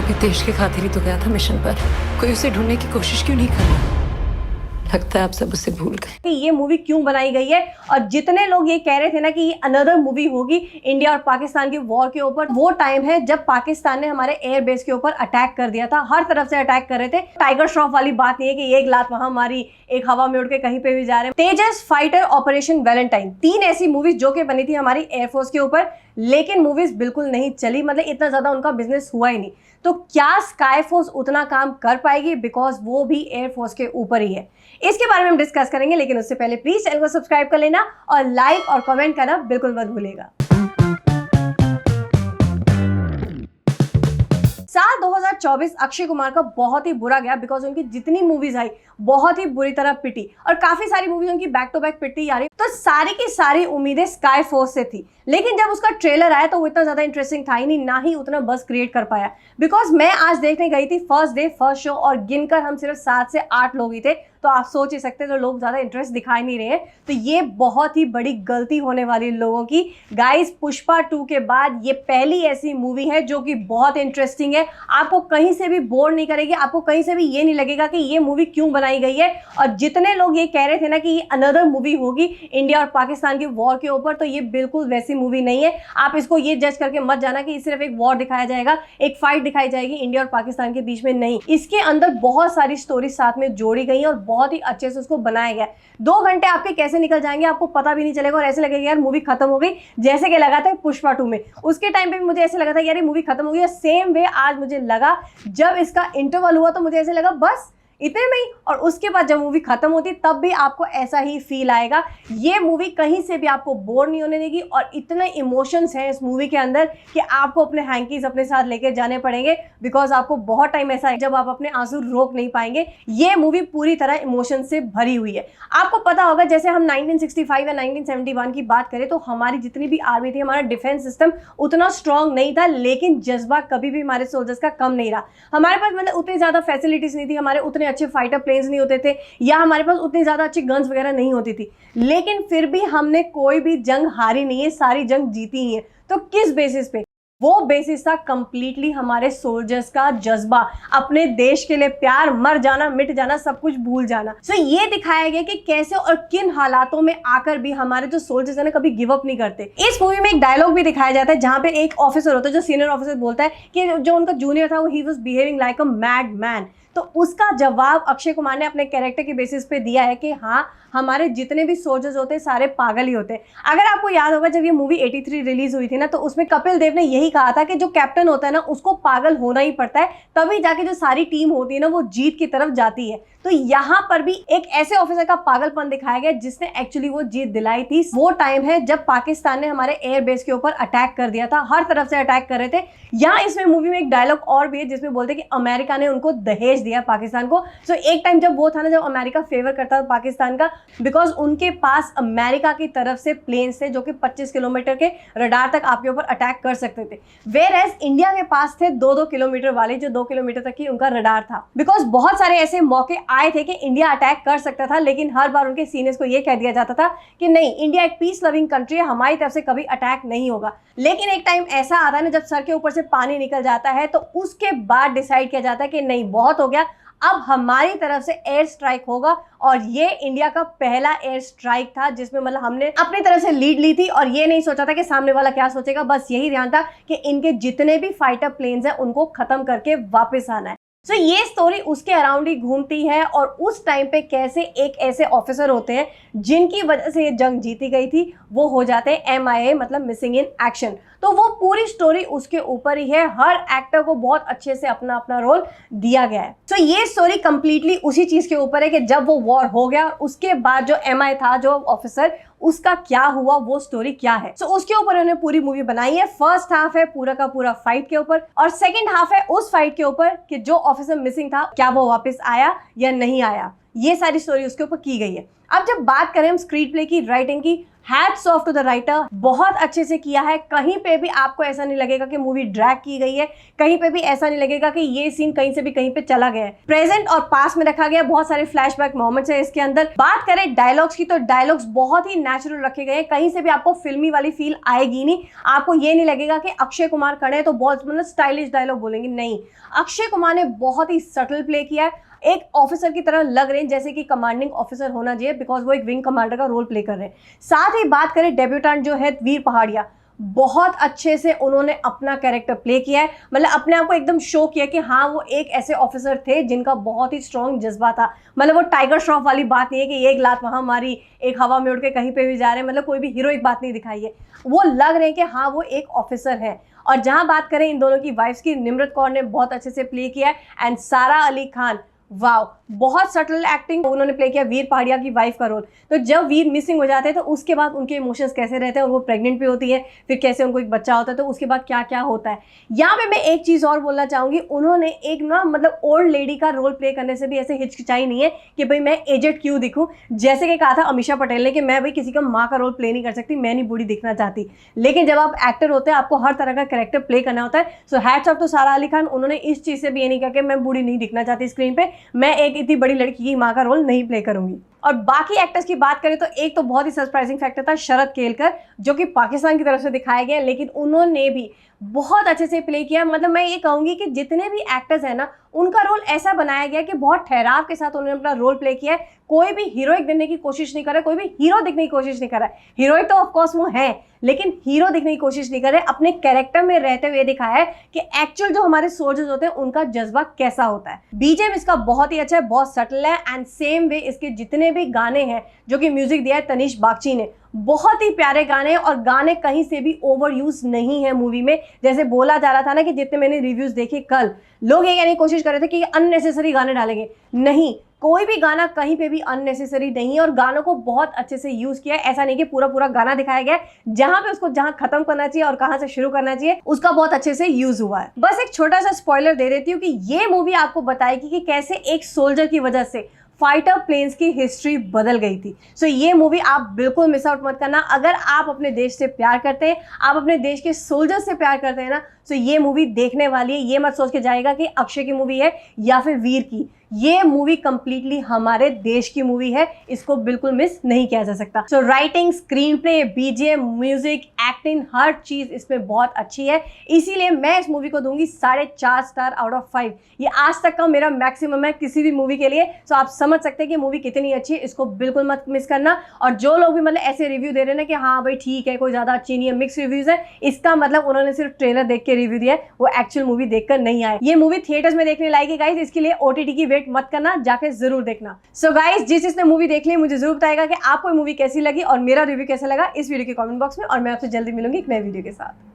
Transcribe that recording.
भी देश के खातिर ही तो गया था मिशन पर। कोई उसे ढूंढने की कोशिश क्यों नहीं कर रहा? लगता है आप सब उसे भूल गए कि ये मूवी क्यों बनाई गई है। और जितने लोग ये कह रहे थे ना कि ये अनदर मूवी होगी इंडिया और पाकिस्तान की वॉर के ऊपर, वो टाइम है जब पाकिस्तान ने हमारे एयरबेस के ऊपर अटैक कर दिया था। हर तरफ से अटैक कर रहे थे। टाइगर श्रॉफ वाली बात नहीं है कि एक लात वहां मारी, एक हवा में उड़ के कहीं पे भी जा रहे हैं। तेजस फाइटर, ऑपरेशन वैलेंटाइन, 3 ऐसी मूवीज जो कि बनी थी हमारी एयरफोर्स के ऊपर, लेकिन मूवीज बिल्कुल नहीं चली, मतलब इतना ज्यादा उनका बिजनेस हुआ ही नहीं। तो क्या स्काई फोर्स उतना काम कर पाएगी? बिकॉज वो भी एयरफोर्स के ऊपर ही है। इसके बारे में हम डिस्कस करेंगे, लेकिन उससे पहले प्लीज चैनल को सब्सक्राइब कर लेना और लाइक और कमेंट करना बिल्कुल मत भूलिएगा। साल 2024 अक्षय कुमार का बहुत ही बुरा गया, बिकॉज उनकी जितनी मूवीज आई बहुत ही बुरी तरह पिटी, और काफी सारी मूवीज उनकी बैक टू बैक पिटती आ रही। तो सारी की सारी उम्मीदें स्काई फोर्स से थी, लेकिन जब उसका ट्रेलर आया तो वो इतना ज्यादा इंटरेस्टिंग था ही नहीं, ना ही उतना बस क्रिएट कर पाया। बिकॉज मैं आज देखने गई थी फर्स्ट डे फर्स्ट शो, और गिनकर हम सिर्फ 7 से 8 लोग ही थे। तो आप सोच ही सकते तो लोग ज्यादा इंटरेस्ट दिखाई नहीं रहे। तो ये बहुत ही बड़ी गलती होने वाली लोगों की। गाइस, पुष्पा 2 के बाद ये पहली ऐसी मूवी है जो कि बहुत इंटरेस्टिंग है, आपको कहीं से भी बोर नहीं करेगी, आपको कहीं से भी ये नहीं लगेगा कि ये मूवी क्यों बनाई गई है। और जितने लोग ये कह रहे थे ना कि ये अनदर मूवी होगी इंडिया और पाकिस्तान की वॉर के ऊपर, तो ये बिल्कुल वैसी मूवी नहीं है। आप इसको ये जज करके मत जाना कि सिर्फ एक वॉर दिखाया जाएगा, एक फाइट दिखाई जाएगी इंडिया और पाकिस्तान के बीच में, नहीं। इसके अंदर बहुत सारी स्टोरी साथ में जोड़ी गई और बहुत ही अच्छे से उसको बनाया गया। 2 घंटे आपके कैसे निकल जाएंगे आपको पता भी नहीं चलेगा, और ऐसे लगेगा यार मूवी खत्म हो गई, जैसे कि लगा था पुष्पा 2 में। उसके टाइम पे भी मुझे ऐसे लगा था यार ये मूवी खत्म हो गई, और सेम वे आज मुझे लगा जब इसका इंटरवल हुआ तो मुझे ऐसे लगा बस इतने में ही। और उसके बाद जब मूवी खत्म होती तब भी आपको ऐसा ही फील आएगा। ये मूवी कहीं से भी आपको बोर नहीं होने देगी, और इतने इमोशंस हैं इस मूवी के अंदर कि आपको अपने हैंकीज अपने साथ लेके जाने पड़ेंगे, बिकॉज आपको बहुत टाइम ऐसा है जब आप अपने आंसू रोक नहीं पाएंगे। ये मूवी पूरी तरह इमोशन से भरी हुई है। आपको पता होगा जैसे हम 1965 या 1971 की बात करें तो हमारी जितनी भी आर्मी थी, हमारा डिफेंस सिस्टम उतना स्ट्रांग नहीं था, लेकिन जज्बा कभी भी हमारे सोल्जर्स का कम नहीं रहा। हमारे पास मतलब उतनी ज्यादा फैसिलिटीज नहीं थी, हमारे उतने अच्छे फाइटर प्लेन्स नहीं होते थे, या हमारे पास उतनी ज्यादा अच्छी गन्स वगैरह नहीं होती थी, लेकिन फिर भी हमने कोई भी जंग हारी नहीं है, सारी जंग जीती ही है। तो किस बेसिस पे? वो बेसिस था कंप्लीटली हमारे सोल्जर्स का जज्बा, अपने देश के लिए प्यार, मर जाना मिट जाना सब कुछ भूल जाना। सो ये दिखाया गया कि कैसे और किन हालातों में आकर भी हमारे जो सोल्जर्स है ना कभी गिव अप नहीं करते। इस मूवी में एक डायलॉग भी दिखाया जाता है जहां पे एक ऑफिसर होता है जो सीनियर ऑफिसर बोलता है कि जो उनका जूनियर था वो he was behaving like a mad man. तो उसका जवाब अक्षय कुमार ने अपने कैरेक्टर के बेसिस पे दिया है कि हाँ, हमारे जितने भी सोल्जर्स होते हैं सारे पागल ही होते हैं। अगर आपको याद होगा जब ये मूवी 83 रिलीज हुई थी ना, तो उसमें कपिल देव ने यही कहा था कि जो कैप्टन होता है ना उसको पागल होना ही पड़ता है, तभी जाके जो सारी टीम होती है ना वो जीत की तरफ जाती है। तो यहाँ पर भी एक ऐसे ऑफिसर का पागलपन दिखाया गया जिसने एक्चुअली वो जीत दिलाई थी। वो टाइम है जब पाकिस्तान ने हमारे एयरबेस के ऊपर अटैक कर दिया था, हर तरफ से अटैक कर रहे थे। यहाँ इसमें मूवी में एक डायलॉग और भी है जिसमें बोलते कि अमेरिका ने उनको दहेज दिया पाकिस्तान को। सो एक टाइम जब वो था ना जब अमेरिका फेवर करता था पाकिस्तान का, बिकॉज उनके पास अमेरिका की तरफ से प्लेन्स थे जो कि 25 किलोमीटर के रडार तक आपके ऊपर अटैक कर सकते थे, वेयर एज इंडिया के पास थे 2-2 किलोमीटर वाले, जो 2 किलोमीटर तक ही उनका रडार था। बिकॉज बहुत सारे ऐसे मौके आए थे कि इंडिया अटैक कर सकता था, लेकिन हर बार उनके सीनियर्स को यह कह दिया जाता था कि नहीं, इंडिया एक पीस लविंग कंट्री है, हमारी तरफ से कभी अटैक नहीं होगा। लेकिन एक टाइम ऐसा आता है ना जब सर के ऊपर से पानी निकल जाता है, तो उसके बाद डिसाइड किया जाता है कि नहीं, बहुत हो गया, अब हमारी तरफ से एयर स्ट्राइक होगा। और ये इंडिया का पहला एयर स्ट्राइक था जिसमें मतलब हमने अपनी तरफ से लीड ली थी, और ये नहीं सोचा था कि सामने वाला क्या सोचेगा, बस यही ध्यान था कि इनके जितने भी फाइटर प्लेन्स हैं उनको खत्म करके वापस आना है। तो ये स्टोरी उसके अराउंड ही घूमती है, और उस टाइम पे कैसे एक ऐसे ऑफिसर होते हैं जिनकी वजह से ये जंग जीती गई थी, वो हो जाते हैं MIA, मतलब मिसिंग इन एक्शन। तो वो पूरी स्टोरी उसके ऊपर ही है, हर एक्टर को बहुत अच्छे से अपना अपना रोल दिया गया है। तो ये स्टोरी कंप्लीटली उसी चीज के ऊपर है कि जब वो वॉर हो गया उसके बाद जो MI था, जो ऑफिसर, उसका क्या हुआ, वो स्टोरी क्या है। तो उसके ऊपर उन्होंने पूरी मूवी बनाई है। फर्स्ट हाफ है पूरा का पूरा फाइट के ऊपर, और सेकंड हाफ है उस फाइट के ऊपर कि जो ऑफिसर मिसिंग था क्या वो वापस आया या नहीं आया। ये सारी स्टोरी उसके ऊपर की गई है। अब जब बात करें हम स्क्रीन प्ले की, राइटिंग की, hats off to the writer, बहुत अच्छे से किया है। कहीं पे भी आपको ऐसा नहीं लगेगा कि मूवी ड्रैग की गई है, कहीं पे भी ऐसा नहीं लगेगा कि ये सीन कहीं से भी कहीं पे चला गया है। प्रेजेंट और पास्ट में रखा गया, बहुत सारे फ्लैशबैक मोमेंट्स है इसके अंदर। बात करें डायलॉग्स की, तो डायलॉग्स बहुत ही नेचुरल रखे गए हैं, कहीं से भी आपको फिल्मी वाली फील आएगी नहीं। आपको ये नहीं लगेगा कि अक्षय कुमार खड़े हैं तो बहुत मतलब स्टाइलिश डायलॉग बोलेंगे, नहीं। अक्षय कुमार ने बहुत ही सटल प्ले किया है, एक ऑफिसर की तरह लग रहे हैं जैसे कि कमांडिंग ऑफिसर होना चाहिए, बिकॉज वो एक विंग कमांडर का रोल प्ले कर रहे हैं। साथ ही बात करें डेब्यूटेंट जो है वीर पहाड़िया, बहुत अच्छे से उन्होंने अपना कैरेक्टर प्ले किया है, मतलब अपने आप को एकदम शो किया कि हाँ वो एक ऐसे ऑफिसर थे जिनका बहुत ही स्ट्रॉन्ग जज्बा था। मतलब वो टाइगर श्रॉफ वाली बात नहीं है कि एक लात वहां मारी, एक हवा में उड़ के कहीं पे भी जा रहे हैं, मतलब कोई भी हीरोइक बात नहीं दिखाई है। वो लग रहे हैं कि हाँ वो एक ऑफिसर है। और जहां बात करें इन दोनों की वाइफ्स की, निम्रत कौर ने बहुत अच्छे से प्ले किया है एंड सारा अली खान, वाओ, बहुत सटल एक्टिंग, उन्होंने प्ले किया वीर पहाड़िया की वाइफ का रोल। तो जब वीर मिसिंग हो जाते हैं तो उसके बाद उनके इमोशंस कैसे रहते हैं, और वो प्रेग्नेंट भी होती है, फिर कैसे उनको एक बच्चा होता है, तो उसके बाद क्या क्या होता है। यहाँ पे मैं एक चीज़ और बोलना चाहूँगी, उन्होंने एक ना मतलब ओल्ड लेडी का रोल प्ले करने से भी ऐसे हिचकिचाई नहीं है कि भाई मैं एजेड क्यों दिखूँ। जैसे कि कहा था अमीषा पटेल ने कि मैं भाई किसी का माँ का रोल प्ले नहीं कर सकती, मैं नहीं बूढ़ी दिखना चाहती। लेकिन जब आप एक्टर होते हैं आपको हर तरह का कैरेक्टर प्ले करना होता है। सो हैट्स ऑफ टू सारा अली खान, उन्होंने इस चीज़ से भी ये नहीं कहा कि मैं बूढ़ी नहीं दिखना चाहती स्क्रीन पे, मैं एक इतनी बड़ी लड़की की माँ का रोल नहीं प्ले करूंगी। और बाकी एक्टर्स की बात करें तो एक तो बहुत ही सरप्राइजिंग फैक्टर था शरद केलकर, जो कि पाकिस्तान की तरफ से दिखाया गया, लेकिन उन्होंने भी बहुत अच्छे से प्ले किया। मतलब मैं ये कहूंगी कि जितने भी एक्टर्स हैं ना, उनका रोल ऐसा बनाया गया कि बहुत ठहराव के साथ उन्होंने अपना रोल प्ले किया है। कोई भी हीरोइक दिखने की कोशिश नहीं कर रहा है, कोई भी हीरो दिखने की कोशिश नहीं कर रहा है। हीरोइक तो ऑफकोर्स वो है, लेकिन हीरो दिखने की कोशिश नहीं कर रहे, अपने कैरेक्टर में रहते हुए दिखाया है कि एक्चुअल जो हमारे सोल्जर्स होते हैं उनका जज्बा कैसा होता है। बीजेम इसका बहुत ही अच्छा है, बहुत सटल है एंड सेम वे इसके जितने भी गाने हैं, जो कि म्यूजिक दिया है तनीश बागची ने, बहुत ही प्यारे गाने हैं। और गाने कहीं से भी ओवर यूज नहीं है मूवी में। जैसे बोला जा रहा था ना कि जितने मैंने रिव्यूज देखे कल, लोग ये कहने की कोशिश कर रहे थे कि अननेसेसरी गाने डालेंगे, नहीं, कोई भी गाना कहीं पे भी अननेसेसरी नहीं है, और गानों को बहुत अच्छे से यूज किया है। ऐसा नहीं कि पूरा पूरा गाना दिखाया गया है, जहां पे उसको जहां खत्म करना चाहिए और कहां से शुरू करना चाहिए उसका बहुत अच्छे से यूज हुआ है। बस एक छोटा सा स्पॉइलर दे देती हूँ कि ये मूवी आपको बताएगी कि कैसे एक सोल्जर की वजह से फाइटर प्लेन्स की हिस्ट्री बदल गई थी। सो ये मूवी आप बिल्कुल मिस आउट मत करना। अगर आप अपने देश से प्यार करते हैं, आप अपने देश के सोल्जर से प्यार करते हैं ना, तो ये मूवी देखने वाली है। ये मत सोच के जाएगा कि अक्षय की मूवी है या फिर वीर की, ये मूवी कंप्लीटली हमारे देश की मूवी है, इसको बिल्कुल मिस नहीं किया जा सकता। So writing, screen play, BGM, music, acting, हर चीज इसमें बहुत अच्छी है, इसीलिए मैं इस मूवी को दूंगी 4.5 स्टार आउट ऑफ 5। ये आज तक का मेरा मैक्सिमम है किसी भी मूवी के लिए। सो आप समझ सकते हैं कि मूवी कितनी अच्छी है, इसको बिल्कुल मत मिस करना। और जो लोग भी मतलब ऐसे रिव्यू दे रहे हैं ना कि हाँ भाई ठीक है, कोई ज्यादा अच्छी नहीं है, मिक्स रिव्यूज है, इसका मतलब उन्होंने सिर्फ ट्रेलर देख के रिव्यू दिया है, वो एक्चुअल मूवी देखकर नहीं आए। ये मूवी थिएटर्स में देखने लायक है गाइस, इसके लिए ओटीटी की वेट मत करना, जाके जरूर देखना। सो गाइस, जिसने मूवी देख ली मुझे जरूर बताएगा कि आपको मूवी कैसी लगी और मेरा रिव्यू कैसा लगा इस वीडियो के कमेंट बॉक्स में, और मैं आपसे जल्दी मिलूंगी एक नए वीडियो के साथ।